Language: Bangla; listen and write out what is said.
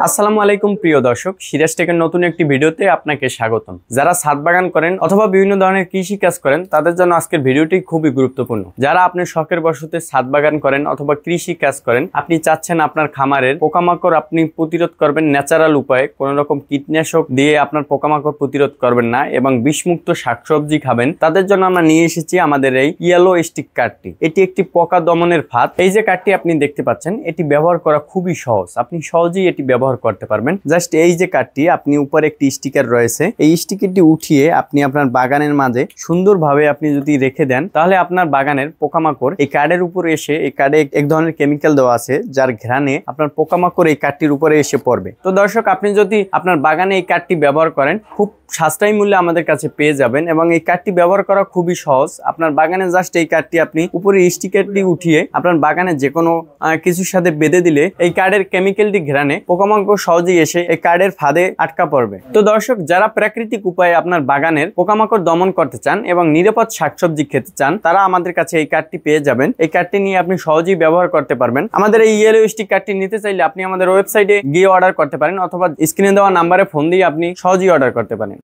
আসসালামু আলাইকুম প্রিয় দর্শক, সিরাজ টেকের নতুন একটি ভিডিওতে আপনাকে স্বাগতম। যারা ছাদ বাগান করেন অথবা বিভিন্ন ধরনের কৃষি কাজ করেন তাদের জন্য আজকের ভিডিওটি খুবই গুরুত্বপূর্ণ। যারা আপনি শখের বশতে ছাদ বাগান করেন অথবা কৃষি কাজ করেন, আপনি চাচ্ছেন আপনার খামারের পোকামাকড় আপনি প্রতিরোধ করবেন ন্যাচারাল উপায়ে, কোনো রকম কীটনাশক দিয়ে আপনার পোকামাকড় প্রতিরোধ করবেন না এবং বিষমুক্ত শাকসবজি খাবেন, তাদের জন্য আমরা নিয়ে এসেছি আমাদের এই ইয়েলো স্টিক কাঠটি। এটি একটি পোকা দমনের ফাঁদ। এই যে কাঠটি আপনি দেখতে পাচ্ছেন, এটি ব্যবহার করা খুবই সহজ, আপনি সহজেই এটি ব্যবহার করতে পারবেন। জাস্ট এই যে কাঠটি, আপনি উপরে একটি স্টিকার রয়েছে, এই স্টিকারটি উঠিয়ে আপনি আপনার বাগানের মাঝে সুন্দরভাবে আপনি যদি রেখে দেন, তাহলে আপনার বাগানের পোকামাকড় এই কাঠের উপরে এসে, এই কাঠে এক ধরনের কেমিক্যাল দেওয়া আছে যার ঘ্রাণে আপনার পোকামাকড় এই কাঠটির উপরে এসে পড়বে। তো দর্শক, আপনি যদি আপনার বাগানে এই কাঠটি ব্যবহার করেন, খুব সাশ্রয়ী মূল্যে আমাদের কাছে পেয়ে যাবেন এবং এই কাঠটি ব্যবহার করা খুবই সহজ। আপনার বাগানে জাস্ট এই কাঠটি আপনি উপরে স্টিকারটি উঠিয়ে আপনার বাগানে যে কোনো কিছুর সাথে বেঁধে দিলে এই কাঠের কেমিক্যালটি ঘ্রাণে পোকামাকড় সহজেই এসে এই কাঠের ফাঁদে আটকা পড়বে। তো দর্শক, যারা প্রাকৃতিক উপায়ে আপনার বাগানের পোকামাকড় দমন করতে চান এবং নিরাপদ শাকসবজি খেতে চান, তারা আমাদের কাছে এই কাঠটি পেয়ে যাবেন। এই কাঠটি নিয়ে আপনি সহজেই ব্যবহার করতে পারবেন। আমাদের এই ইয়েলো স্টিক কাঠটি নিতে চাইলে আপনি আমাদের ওয়েবসাইটে গিয়ে অর্ডার করতে পারেন অথবা স্ক্রিনে দেওয়া নাম্বারে ফোন দিয়ে আপনি সহজেই অর্ডার করতে পারেন।